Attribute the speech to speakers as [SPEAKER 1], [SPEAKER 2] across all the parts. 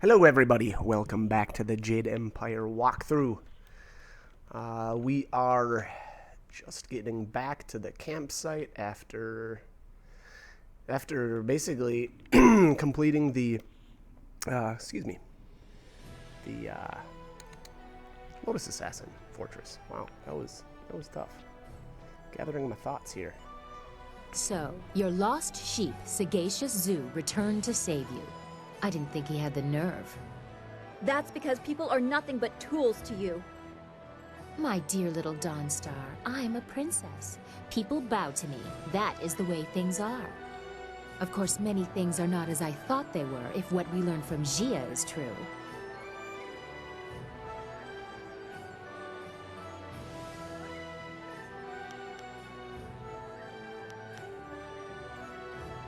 [SPEAKER 1] Hello everybody, welcome back to the Jade Empire walkthrough. We are just getting back to the campsite after basically completing the Lotus Assassin Fortress. Wow, that was tough. Gathering my thoughts here.
[SPEAKER 2] So, your lost sheep, Sagacious Zoo, returned to save you. I didn't think he had the nerve.
[SPEAKER 3] That's because people are nothing but tools to you.
[SPEAKER 2] My dear little Dawnstar, I'm a princess. People bow to me. That is the way things are. Of course, many things are not as I thought they were, if what we learned from Gia is true.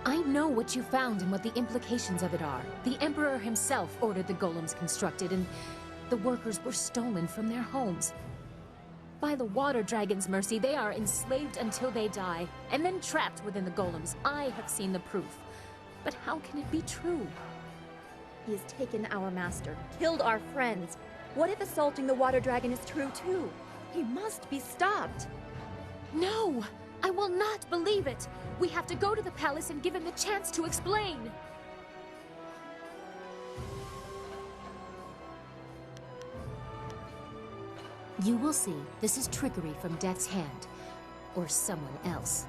[SPEAKER 2] I know what you found and what the implications of it are. The Emperor himself ordered the golems constructed, and the workers were stolen from their homes. By the Water Dragon's mercy, they are enslaved until they die, and then trapped within the golems. I have seen the proof. But how can it be true?
[SPEAKER 3] He has taken our master, killed our friends. What if assaulting the Water Dragon is true too? He must be stopped.
[SPEAKER 2] No! I will not believe it! We have to go to the palace and give him the chance to explain! You will see. This is trickery from Death's hand. Or someone else.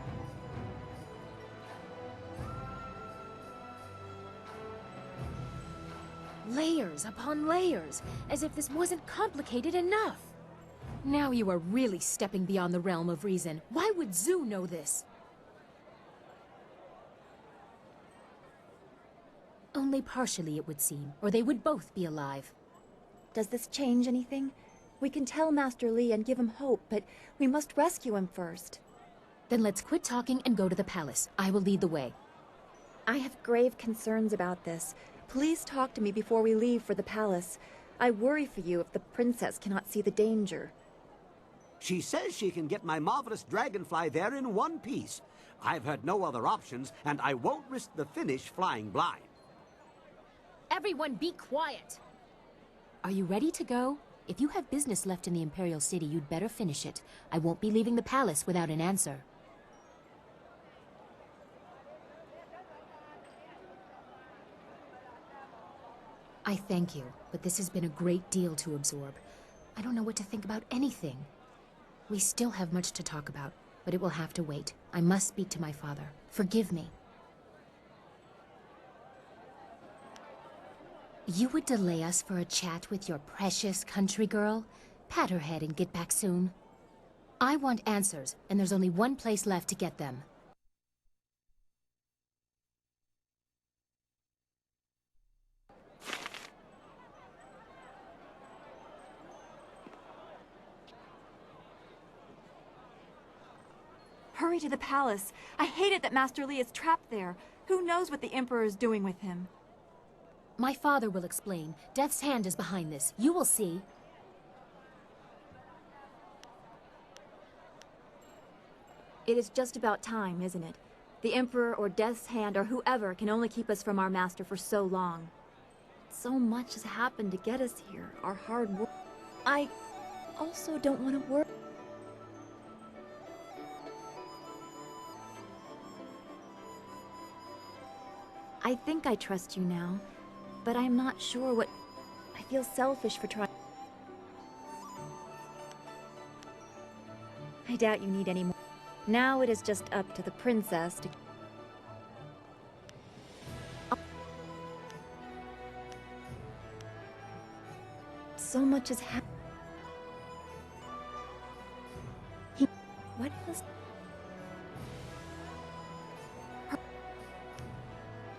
[SPEAKER 2] Layers upon layers, as if this wasn't complicated enough. Now you are really stepping beyond the realm of reason. Why would Zoo know this? Only partially, it would seem, or they would both be alive.
[SPEAKER 3] Does this change anything? We can tell Master Li and give him hope, but we must rescue him first.
[SPEAKER 2] Then let's quit talking and go to the palace. I will lead the way.
[SPEAKER 3] I have grave concerns about this. Please talk to me before we leave for the palace. I worry for you if the princess cannot see the danger.
[SPEAKER 4] She says she can get my marvelous dragonfly there in one piece. I've heard no other options, and I won't risk the finish flying blind.
[SPEAKER 2] Everyone be quiet! Are you ready to go? If you have business left in the Imperial City, you'd better finish it. I won't be leaving the palace without an answer. I thank you, but this has been a great deal to absorb. I don't know what to think about anything. We still have much to talk about, but it will have to wait. I must speak to my father. Forgive me. You would delay us for a chat with your precious country girl? Pat her head and get back soon. I want answers, and there's only one place left to get them.
[SPEAKER 3] Hurry to the palace. I hate it that Master Li is trapped there. Who knows what the Emperor is doing with him?
[SPEAKER 2] My father will explain. Death's hand is behind this. You will see.
[SPEAKER 3] It is just about time, isn't it? The Emperor or Death's hand or whoever can only keep us from our master for so long. So much has happened to get us here. Our hard work. I also don't want to work. I think I trust you now, but I'm not sure what... I feel selfish for trying... I doubt you need any more. Now it is just up to the princess to... So much has happened. What was...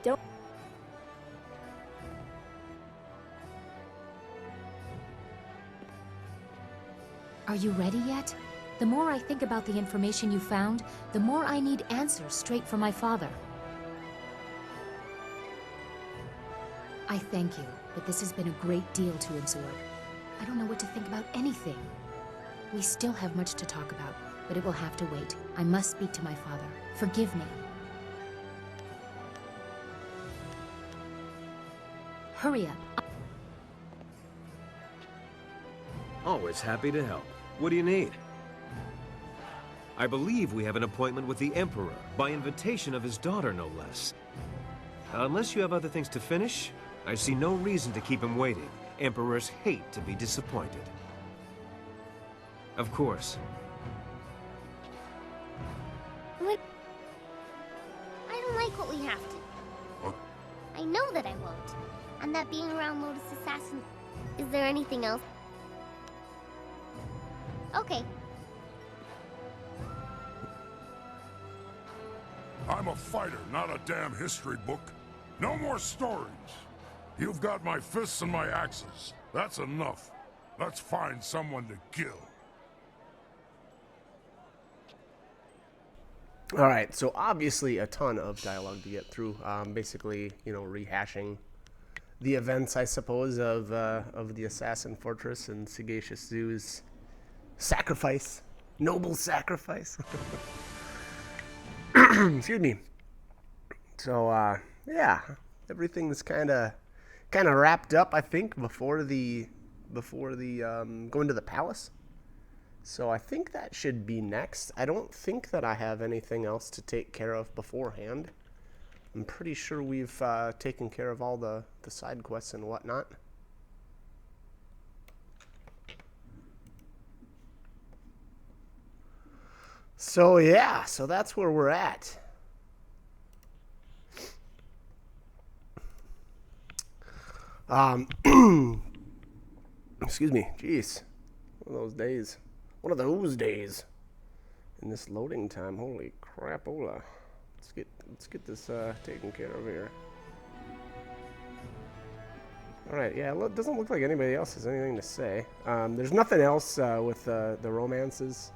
[SPEAKER 3] Don't...
[SPEAKER 2] Are you ready yet? The more I think about the information you found, the more I need answers straight from my father. I thank you, but this has been a great deal to absorb. I don't know what to think about anything. We still have much to talk about, but it will have to wait. I must speak to my father. Forgive me. Hurry up.
[SPEAKER 5] Always happy to help. What do you need? I believe we have an appointment with the Emperor, by invitation of his daughter, no less. Unless you have other things to finish, I see no reason to keep him waiting. Emperors hate to be disappointed. Of course.
[SPEAKER 6] What? I don't like what we have to.
[SPEAKER 7] What?
[SPEAKER 6] I know that I won't. And that being around Lotus Assassin... Is there anything else? Okay.
[SPEAKER 7] I'm a fighter, not a damn history book. No more stories. You've got my fists and my axes. That's enough. Let's find someone to kill.
[SPEAKER 1] All right, so obviously a ton of dialogue to get through. Basically, you know, rehashing the events, I suppose, of the Assassin Fortress and Sagacious Zoo's sacrifice, noble sacrifice. Excuse me. So, yeah, everything's kind of wrapped up, I think, before the going to the palace. So I think that should be next. I don't think that I have anything else to take care of beforehand. I'm pretty sure we've taken care of all the side quests and whatnot. So yeah, so that's where we're at. Excuse me. Jeez. One of those days. One of those days. In this loading time. Holy crapola. Let's get this taken care of here. Alright, yeah, it doesn't look like anybody else has anything to say. There's nothing else with the romances.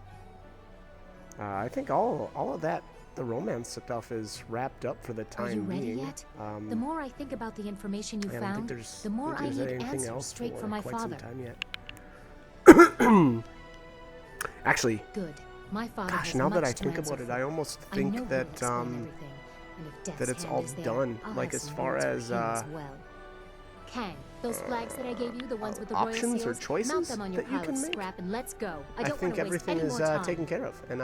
[SPEAKER 1] I think all of that, the romance stuff is wrapped up for the time being.
[SPEAKER 2] Are you ready yet? The more I think about the information you
[SPEAKER 1] I don't
[SPEAKER 2] found,
[SPEAKER 1] think there's,
[SPEAKER 2] the more I need
[SPEAKER 1] anything
[SPEAKER 2] answers
[SPEAKER 1] else
[SPEAKER 2] straight
[SPEAKER 1] for
[SPEAKER 2] from my
[SPEAKER 1] quite some
[SPEAKER 2] father.
[SPEAKER 1] time yet. Actually,
[SPEAKER 2] Good. My father
[SPEAKER 1] gosh,
[SPEAKER 2] has
[SPEAKER 1] now that
[SPEAKER 2] much
[SPEAKER 1] I
[SPEAKER 2] to
[SPEAKER 1] think
[SPEAKER 2] answer
[SPEAKER 1] about it,
[SPEAKER 2] for.
[SPEAKER 1] I almost
[SPEAKER 2] I know
[SPEAKER 1] think
[SPEAKER 2] he'll
[SPEAKER 1] that
[SPEAKER 2] explain everything, and if Death's
[SPEAKER 1] that it's
[SPEAKER 2] hand
[SPEAKER 1] all
[SPEAKER 2] is there,
[SPEAKER 1] done.
[SPEAKER 2] I'll
[SPEAKER 1] Like
[SPEAKER 2] have
[SPEAKER 1] as
[SPEAKER 2] some
[SPEAKER 1] far
[SPEAKER 2] words for
[SPEAKER 1] as
[SPEAKER 2] him well. Kang, those flags that I gave you, the ones with the royal
[SPEAKER 1] options or
[SPEAKER 2] seals,
[SPEAKER 1] choices
[SPEAKER 2] mount them on your
[SPEAKER 1] that you
[SPEAKER 2] pile
[SPEAKER 1] can
[SPEAKER 2] of
[SPEAKER 1] make?
[SPEAKER 2] scrap and let's go. I
[SPEAKER 1] I
[SPEAKER 2] don't
[SPEAKER 1] think
[SPEAKER 2] want to waste
[SPEAKER 1] everything
[SPEAKER 2] any
[SPEAKER 1] is
[SPEAKER 2] more time.
[SPEAKER 1] taken care of, and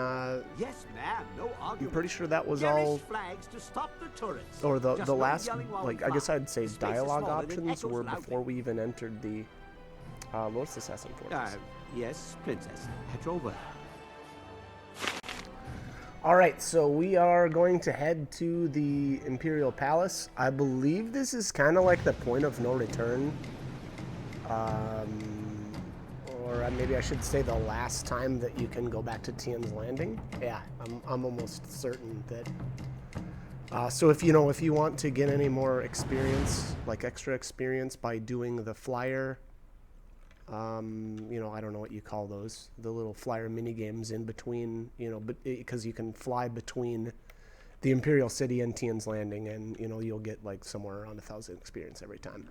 [SPEAKER 4] Yes, ma'am. No argument.
[SPEAKER 1] I'm pretty sure that was
[SPEAKER 4] Garish
[SPEAKER 1] all.
[SPEAKER 4] flags to stop the turrets.
[SPEAKER 1] Or
[SPEAKER 4] Just
[SPEAKER 1] the
[SPEAKER 4] no
[SPEAKER 1] last,
[SPEAKER 4] yelling while
[SPEAKER 1] like
[SPEAKER 4] we
[SPEAKER 1] I guess
[SPEAKER 4] fly.
[SPEAKER 1] I'd say
[SPEAKER 4] The space is
[SPEAKER 1] dialogue
[SPEAKER 4] small and it
[SPEAKER 1] options
[SPEAKER 4] echoes
[SPEAKER 1] were
[SPEAKER 4] loudly.
[SPEAKER 1] before we even entered the Lotus Assassin Fortress.
[SPEAKER 4] Yes, Princess. At your word.
[SPEAKER 1] All right, so we are going to head to the Imperial Palace. I believe this is kind of like the point of no return. Or maybe I should say the last time that you can go back to Tian's Landing. Yeah, I'm almost certain that. So if you want to get any more experience, like extra experience by doing the flyer, I don't know what you call those, the little flyer mini games in between, but because you can fly between the Imperial City and Tian's Landing, and you'll get like somewhere around 1,000 experience every time.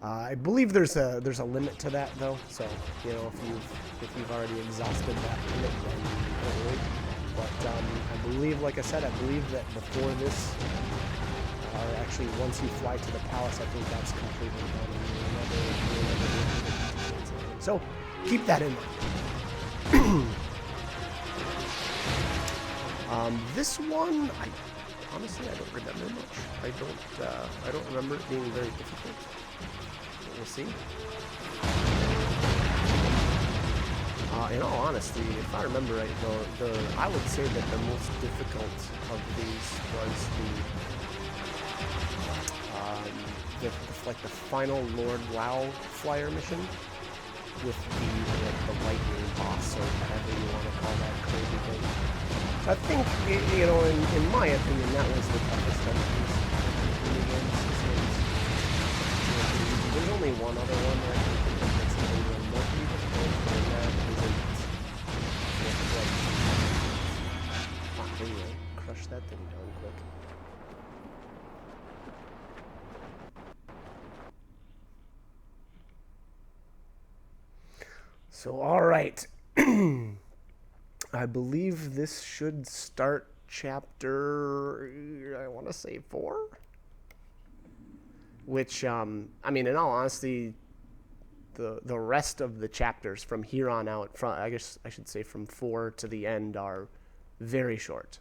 [SPEAKER 1] I believe there's a limit to that though, so if you've already exhausted that limit, then don't worry. But I believe, like I said, I believe that before this, or actually once you fly to the palace, I think that's completely done. So keep that in mind. This one, honestly I don't remember much. I don't remember it being very difficult. We'll see. In all honesty, if I remember right, I would say that the most difficult of these was the final Lord Lao flyer mission with the lightning boss, or whatever you want to call that crazy thing. So I think, in my opinion, that was the toughest of these minigames. There's only one other one that I can think of that's even remotely difficult, and that isn't anyway, crush that thing down quick. So, alright. I believe this should start chapter, I want to say 4? Which, in all honesty, the rest of the chapters from here on out, I guess I should say from 4 to the end, are very short.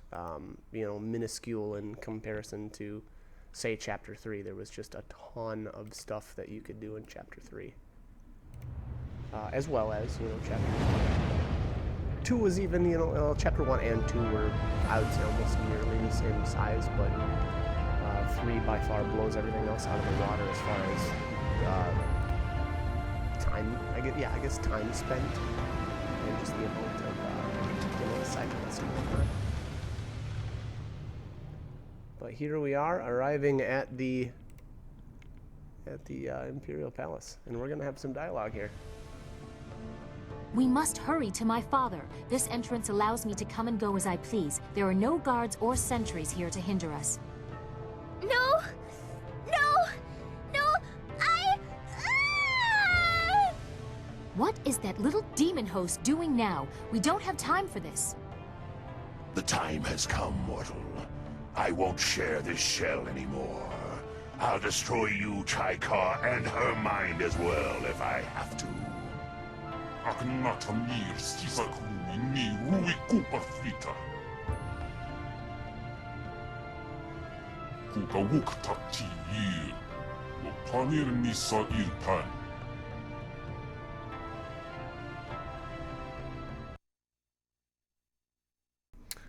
[SPEAKER 1] Minuscule in comparison to, say, chapter 3. There was just a ton of stuff that you could do in chapter 3, as well as chapter 2 was even chapter 1 and 2 were, I would say, almost nearly the same size, but 3 by far blows everything else out of the water as far as time. I guess time spent and just the amount of side quests and whatnot. But here we are, arriving at the Imperial Palace, and we're gonna have some dialogue here.
[SPEAKER 2] We must hurry to my father. This entrance allows me to come and go as I please. There are no guards or sentries here to hinder us.
[SPEAKER 6] No!
[SPEAKER 2] What is that little demon host doing now? We don't have time for this.
[SPEAKER 8] The time has come, mortal. I won't share this shell anymore. I'll destroy you, Chaika, and her mind as well if I have to.
[SPEAKER 7] Aknatamir sisakuni ni rui kupafita. Kukawuk yir. Lopanir nisa irpan.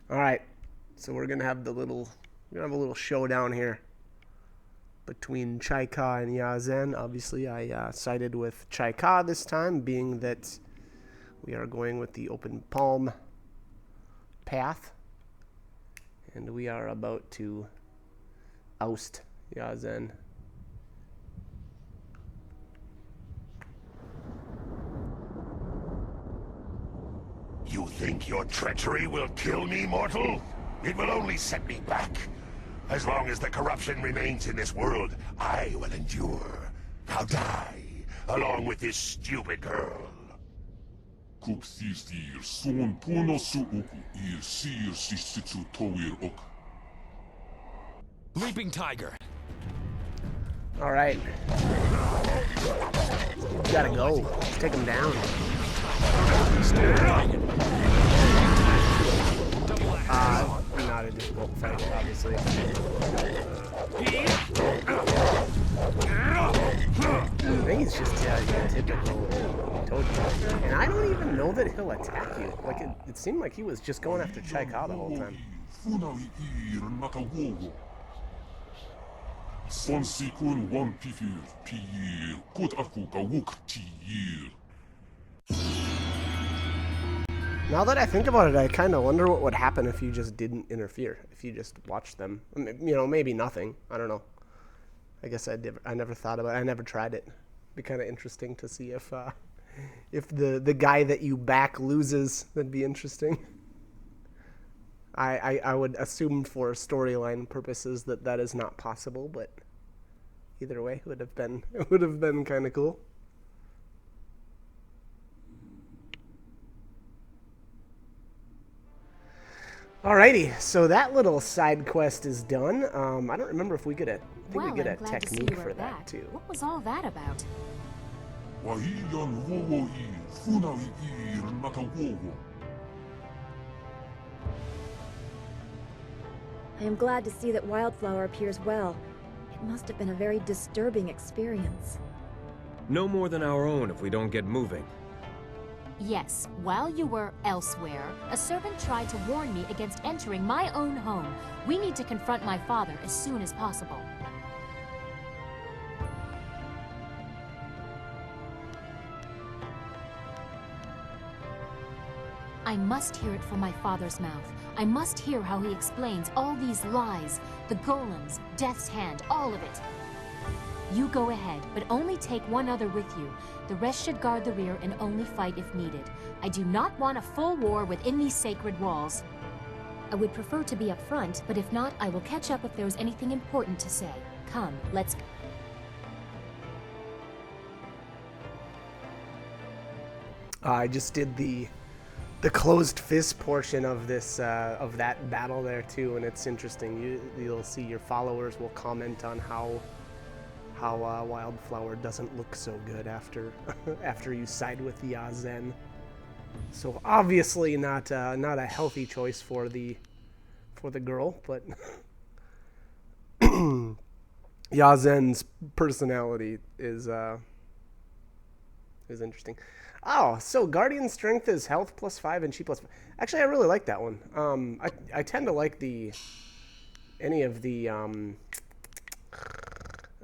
[SPEAKER 1] All right, so we're gonna have a little showdown here between Chaika and Yazen. Obviously, I sided with Chaika this time, being that we are going with the Open Palm path, and we are about to oust Yazen.
[SPEAKER 8] You think your treachery will kill me, mortal? It will only set me back. As long as the corruption remains in this world, I will endure. I'll die, along with this stupid girl.
[SPEAKER 9] Leaping Tiger.
[SPEAKER 1] All right. You gotta go. Let's take him down. Not a difficult fight, obviously. I think he's just your typical Toad. And I don't even know that he'll attack you. Like, it seemed like he was just going after Chaika the whole time. Now that I think about it, I kind of wonder what would happen if you just didn't interfere, if you just watched them. Maybe nothing. I don't know. I guess I never thought about it. I never tried it. It'd be kind of interesting to see if the guy that you back loses. That'd be interesting. I would assume for storyline purposes that is not possible, but either way, it would have been kind of cool. Alrighty, so that little side quest is done. I don't remember if we get a technique for that too.
[SPEAKER 2] What was all that about?
[SPEAKER 3] I am glad to see that Wildflower appears well. It must have been a very disturbing experience.
[SPEAKER 5] No more than our own if we don't get moving.
[SPEAKER 2] Yes, while you were elsewhere, a servant tried to warn me against entering my own home. We need to confront my father as soon as possible. I must hear it from my father's mouth. I must hear how he explains all these lies, the golems, Death's Hand, all of it. You go ahead, but only take one other with you. The rest should guard the rear and only fight if needed. I do not want a full war within these sacred walls. I would prefer to be up front, but if not, I will catch up if there is anything important to say. Come, let's go.
[SPEAKER 1] I just did the closed fist portion of this of that battle there too, and it's interesting. You'll see your followers will comment on how how Wildflower doesn't look so good after after you side with Yazen. So obviously not a healthy choice for the girl, but Yazen's personality is interesting. Oh, so Guardian Strength is health +5 and chi +5. Actually, I really like that one. I tend to like any of the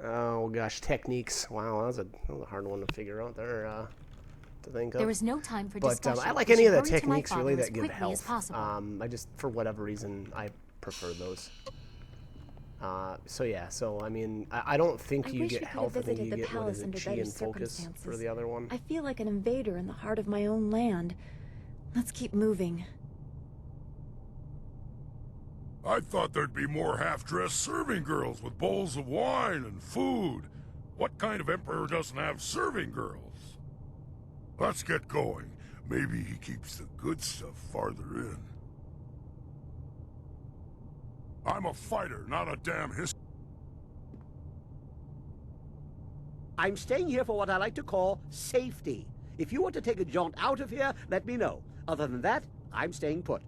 [SPEAKER 1] oh gosh, techniques. Wow, that was a hard one to figure out there. To think of.
[SPEAKER 2] There is no time for
[SPEAKER 1] but
[SPEAKER 2] discussion.
[SPEAKER 1] I like
[SPEAKER 2] We
[SPEAKER 1] any
[SPEAKER 2] should
[SPEAKER 1] of the
[SPEAKER 2] hurry to my
[SPEAKER 1] techniques
[SPEAKER 2] father
[SPEAKER 1] really
[SPEAKER 2] as
[SPEAKER 1] that give
[SPEAKER 2] quickly as
[SPEAKER 1] health.
[SPEAKER 2] possible.
[SPEAKER 1] I just, for whatever reason, I prefer those. So yeah, so I mean, I don't think you
[SPEAKER 3] wish
[SPEAKER 1] get
[SPEAKER 3] we could have
[SPEAKER 1] health. I think
[SPEAKER 3] visited
[SPEAKER 1] you
[SPEAKER 3] the
[SPEAKER 1] get what
[SPEAKER 3] palace
[SPEAKER 1] is it,
[SPEAKER 3] under
[SPEAKER 1] chi
[SPEAKER 3] better
[SPEAKER 1] and focus for
[SPEAKER 3] circumstances.
[SPEAKER 1] the other one.
[SPEAKER 3] I feel like an invader in the heart of my own land. Let's keep moving.
[SPEAKER 7] I thought there'd be more half-dressed serving girls with bowls of wine and food. What kind of emperor doesn't have serving girls? Let's get going. Maybe he keeps the good stuff farther in. I'm a fighter, not a damn
[SPEAKER 4] I'm staying here for what I like to call safety. If you want to take a jaunt out of here, let me know. Other than that, I'm staying put.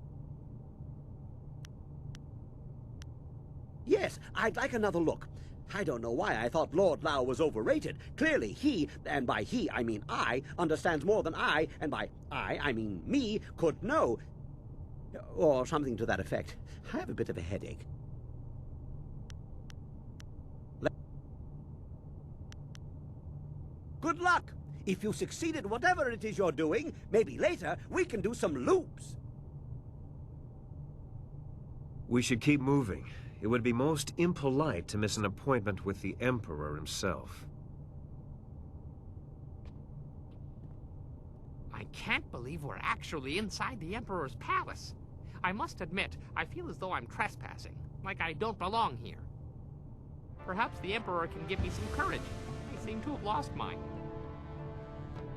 [SPEAKER 4] Yes, I'd like another look. I don't know why I thought Lord Lao was overrated. Clearly he, and by he I mean I, understands more than I, and by I mean me, could know. Or something to that effect. I have a bit of a headache. Good luck! If you succeed at whatever it is you're doing, maybe later we can do some loops.
[SPEAKER 5] We should keep moving. It would be most impolite to miss an appointment with the Emperor himself.
[SPEAKER 9] I can't believe we're actually inside the Emperor's palace. I must admit, I feel as though I'm trespassing, like I don't belong here. Perhaps the Emperor can give me some courage. I seem to have lost mine.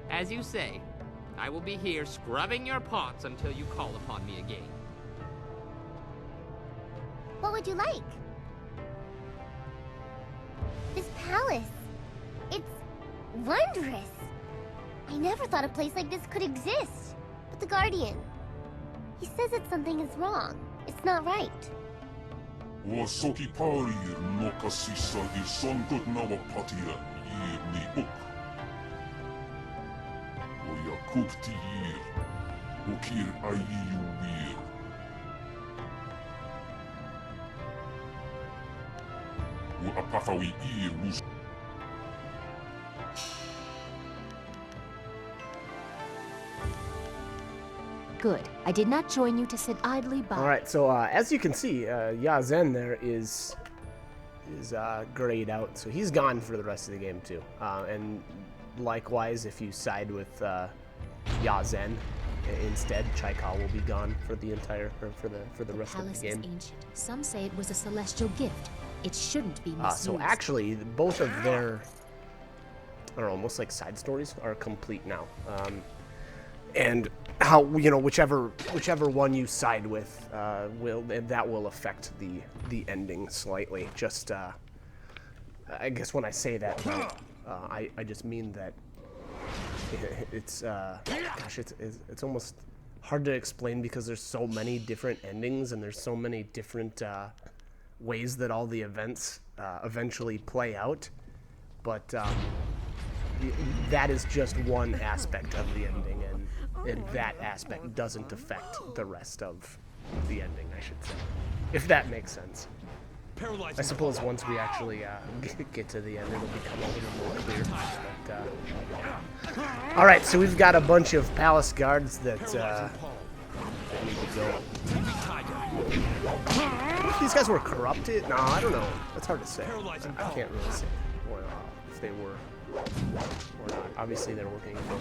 [SPEAKER 9] As you say, I will be here scrubbing your pots until you call upon me again.
[SPEAKER 6] What would you like? This palace. It's wondrous. I never thought a place like this could exist. But the Guardian, he says that something is wrong. It's not right.
[SPEAKER 7] O soki pauri no kasisa I sonkut nawa patia yir ni book. O ya kupti yir. O kir ayi wir. O apafawi ir mus.
[SPEAKER 2] Good. I did not join you to sit idly by.
[SPEAKER 1] All right, so as you can see, Yazen there is grayed out, so he's gone for the rest of the game too. And likewise, if you side with Yazen instead, Chaikal will be gone for the entire, or for the rest of the
[SPEAKER 2] Palace
[SPEAKER 1] game.
[SPEAKER 2] is ancient. Some say it was a celestial gift. It shouldn't be misused.
[SPEAKER 1] So actually, both of their, I don't know, almost like side stories are complete now. And how, you know, whichever one you side with will affect the ending slightly. Just I guess when I say that, I just mean that it's gosh, it's almost hard to explain because there's so many different endings and there's so many different ways that all the events eventually play out, but that is just one aspect of the ending, and that aspect doesn't affect the rest of the ending, I should say, if that makes sense. I suppose once we actually get to the end, it'll become a little more clear. But, all right, so we've got a bunch of palace guards that need to go. What if these guys were corrupted? No, I don't know. That's hard to say. I can't really say if they were or not. Obviously, they're working for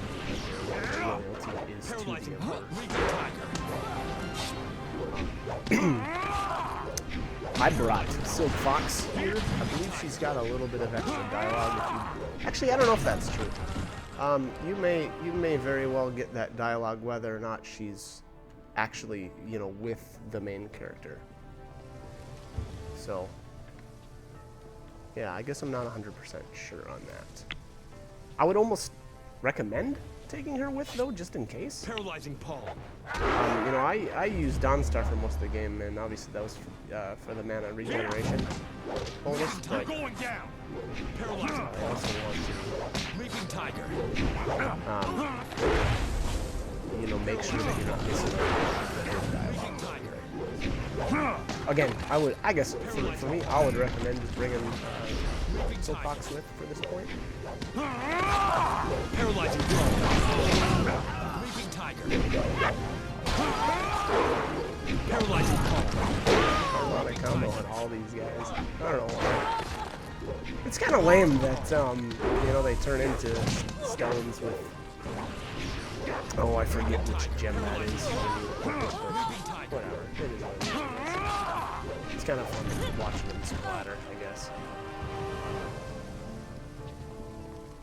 [SPEAKER 1] their loyalty is to the Emperor. I brought Silk Fox here. I believe she's got a little bit of extra dialogue. Actually, I don't know if that's true. You may very well get that dialogue whether or not she's actually, you know, with the main character. So, Yeah, I guess I'm not 100% sure on that. I would almost recommend taking her with, though, just in case.
[SPEAKER 5] Paralyzing palm.
[SPEAKER 1] You know, I used Dawnstar for most of the game, and obviously that was for the mana regeneration bonus. But
[SPEAKER 5] Going down. Paralyzing
[SPEAKER 1] I also want
[SPEAKER 5] Leaping tiger.
[SPEAKER 1] to, you know, make sure that you're not missing the good dialogue. Again, I guess for me, I would recommend just bringing Silcox with for this point.
[SPEAKER 5] Paralyzing palm. Leaping tiger. Paralyzing palm.
[SPEAKER 1] A lot of combo on all these guys. I don't know why. It's kind of lame that you know, they turn into stones with. Oh, I forget which gem that is. Whatever. It is what it is. It's kind of fun watching them splatter, I guess.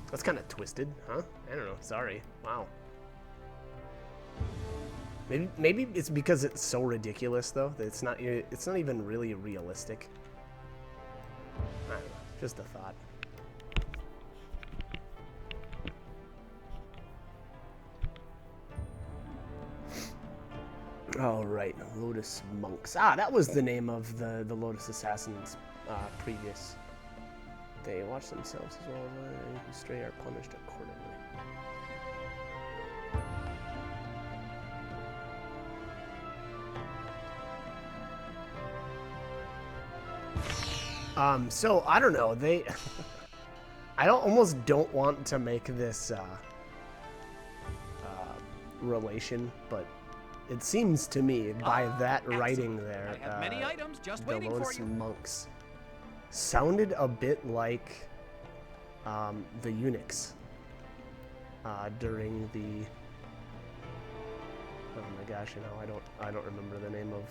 [SPEAKER 1] That's kind of twisted, huh? I don't know. Sorry. Wow. Maybe it's because it's so ridiculous, though, that it's not even really realistic. I don't know. Just a thought. All right, Lotus Monks. Ah, that was the name of the Lotus Assassins previous. They watch themselves as well as who stray are punished accordingly. So I don't know. I almost don't want to make this relation, but it seems to me by that writing there,
[SPEAKER 10] I have many items just
[SPEAKER 1] the
[SPEAKER 10] waiting
[SPEAKER 1] Lotus
[SPEAKER 10] for you.
[SPEAKER 1] Monks sounded a bit like the eunuchs during the. Oh my gosh, you know, I don't remember the name of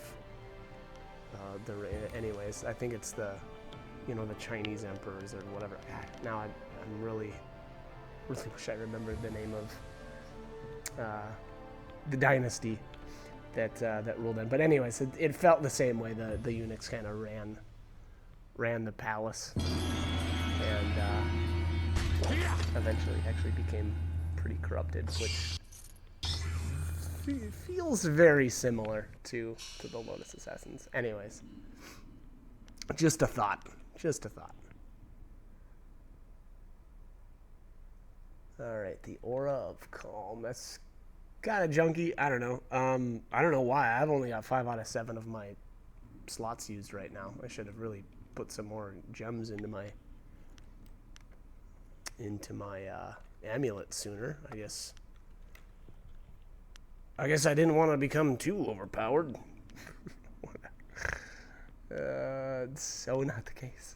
[SPEAKER 1] anyways, I think it's the, you know, the Chinese emperors or whatever. Now I'm really wish I remembered the name of the dynasty that ruled them. But anyways, it felt the same way. The eunuchs kind of ran the palace, and eventually actually became pretty corrupted, which feels very similar to the Lotus Assassins. Anyways, just a thought. Just a thought. All right, the Aura of Calm. That's kind of junky. I don't know. I don't know why. I've only got 5 out of 7 of my slots used right now. I should have really put some more gems into my amulet sooner. I guess I didn't want to become too overpowered. It's so not the case.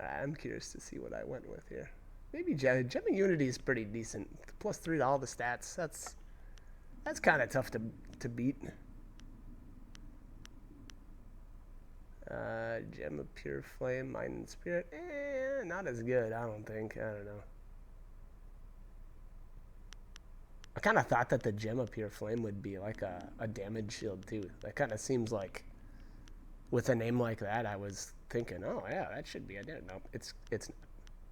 [SPEAKER 1] I'm curious to see what I went with here. Maybe Gem of Unity is pretty decent. +3 to all the stats. That's kind of tough to beat. Gem of Pure Flame, Mind and Spirit. Not as good, I don't think. I don't know. I kind of thought that the Gem of Pure Flame would be like a damage shield too. That kind of seems like, with a name like that, I was thinking, oh yeah, that should be a damage. No, it's not.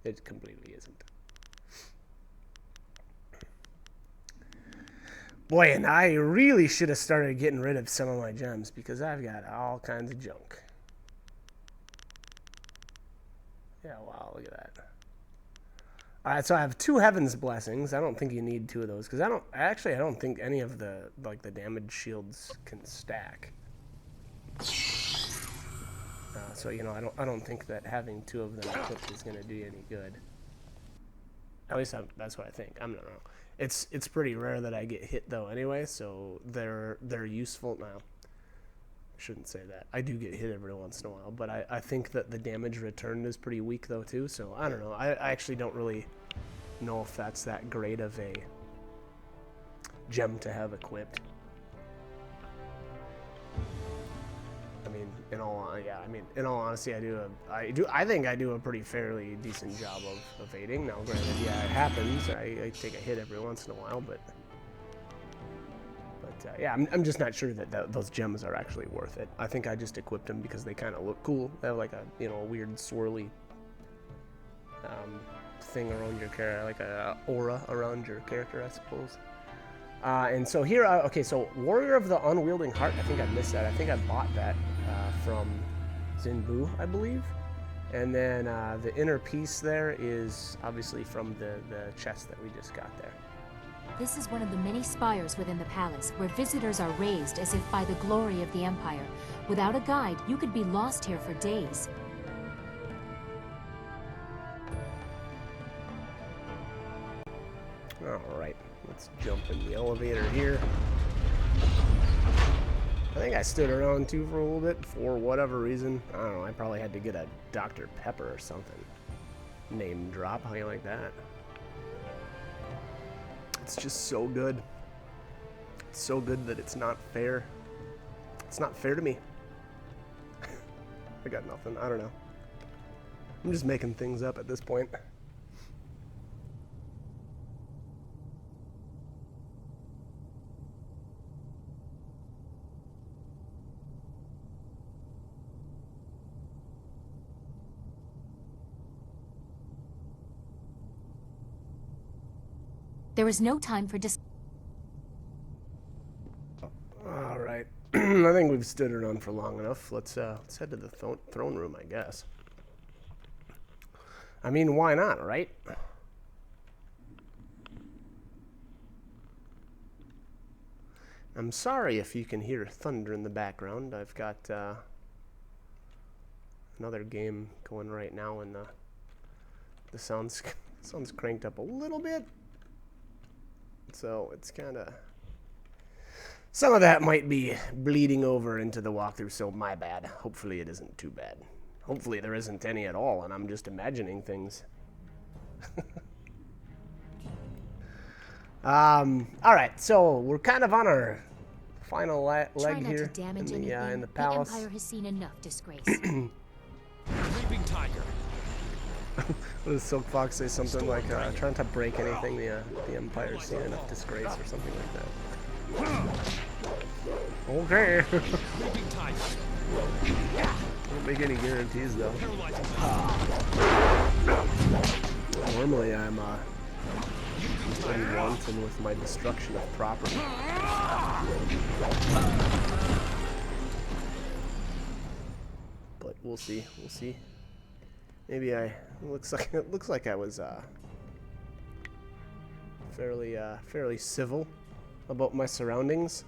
[SPEAKER 1] It completely isn't. Boy, and I really should have started getting rid of some of my gems because I've got all kinds of junk. Yeah, wow, look at that. Alright, so I have 2 Heaven's Blessings. I don't think you need 2 of those because I don't think any of the damage shields can stack. So you know, I don't think that having 2 of them equipped is going to do you any good. At least that's what I think. I don't know. It's pretty rare that I get hit though anyway, so they're useful now. I shouldn't say that. I do get hit every once in a while, but I think that the damage returned is pretty weak though too, so I don't know. I actually don't really know if that's that great of a gem to have equipped. In all honesty, I think I do a pretty fairly decent job of evading. Now, granted, yeah, it happens. I take a hit every once in a while, but But yeah, I'm just not sure that those gems are actually worth it. I think I just equipped them because they kind of look cool. They have like a, you know, a weird swirly thing around your character, like a aura around your character, I suppose. And so here, okay, so Warrior of the Unwielding Heart, I think I missed that. I think I bought that from Zinbu, I believe. And then the inner piece there is obviously from the chest that we just got there.
[SPEAKER 2] This is one of the many spires within the palace, where visitors are raised as if by the glory of the Empire. Without a guide, you could be lost here for days.
[SPEAKER 1] Alright, let's jump in the elevator here. I think I stood around too for a little bit for whatever reason. I don't know, I probably had to get a Dr. Pepper or something. Name drop, how you like that? It's just so good. It's so good that it's not fair. It's not fair to me. I got nothing, I don't know. I'm just making things up at this point.
[SPEAKER 2] There is no time for
[SPEAKER 1] All right, I think we've stood around for long enough. Let's head to the throne room, I guess. I mean, why not, right? I'm sorry if you can hear thunder in the background. I've got another game going right now, and the sound's cranked up a little bit. So it's kind of, some of that might be bleeding over into the walkthrough, so my bad. Hopefully it isn't too bad. Hopefully there isn't any at all, and I'm just imagining things. All right, so we're kind of on our final leg here in the palace.
[SPEAKER 2] The Empire has seen enough disgrace.
[SPEAKER 5] Leaping tiger.
[SPEAKER 1] What does Silk Fox say? Something like, trying to break anything, the Empire's seen enough disgrace, or something like that. Okay. Don't make any guarantees, though. Normally, I'm unwanted with my destruction of property. But we'll see. We'll see. Maybe it looks like I was fairly civil about my surroundings.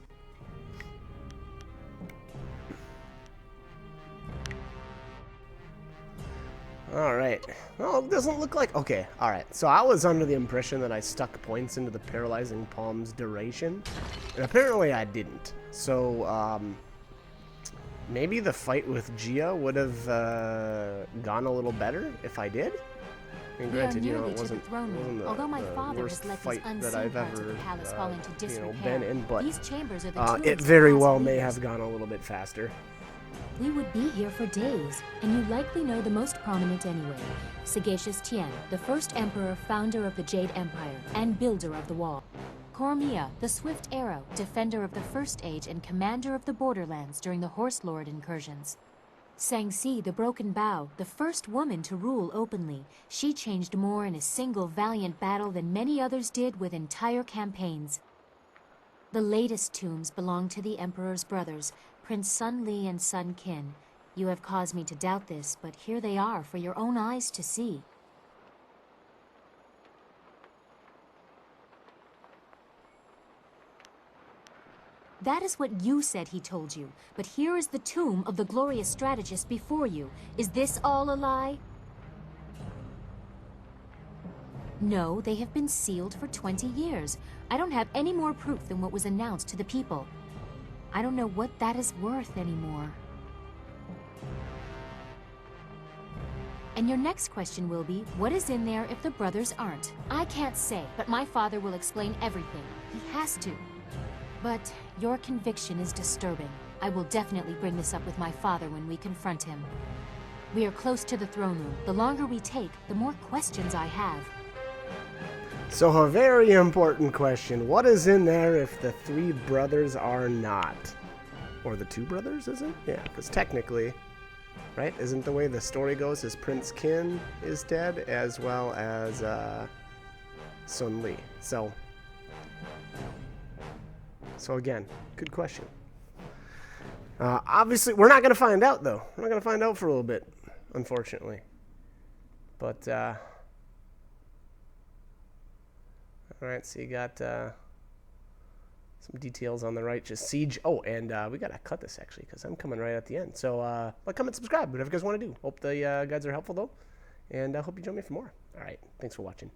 [SPEAKER 1] All right. Well, it doesn't look like. Okay. All right. So I was under the impression that I stuck points into the paralyzing palm's duration, and apparently I didn't. So maybe the fight with Gia would have gone a little better if I did. I mean, granted, you know, it wasn't the worst fight that I've ever been in, but it very well may have gone a little bit faster.
[SPEAKER 2] We would be here for days, and you likely know the most prominent anyway. Sagacious Tien, the first emperor, founder of the Jade Empire, and builder of the wall. Cormia, the Swift Arrow, defender of the First Age and commander of the Borderlands during the Horse Lord incursions. Sangsi, the Broken Bow, the first woman to rule openly. She changed more in a single valiant battle than many others did with entire campaigns. The latest tombs belong to the Emperor's brothers, Prince Sun Li and Sun Qin. You have caused me to doubt this, but here they are for your own eyes to see. That is what you said he told you, but here is the tomb of the glorious strategist before you. Is this all a lie? No, they have been sealed for 20 years. I don't have any more proof than what was announced to the people. I don't know what that is worth anymore. And your next question will be, what is in there if the brothers aren't? I can't say, but my father will explain everything. He has to. But your conviction is disturbing. I will definitely bring this up with my father when we confront him. We are close to the throne room. The longer we take, the more questions I have.
[SPEAKER 1] So a very important question. What is in there if the three brothers are not? Or the two brothers, is it? Yeah, because technically, right, isn't the way the story goes is Prince Kin is dead as well as Sun Li. So again, good question. Obviously, we're not going to find out, though. We're not going to find out for a little bit, unfortunately. But, all right, so you got some details on the righteous siege. Oh, and we got to cut this, actually, because I'm coming right at the end. So, like, comment, subscribe, whatever you guys want to do. Hope the guides are helpful, though. And I hope you join me for more. All right, thanks for watching.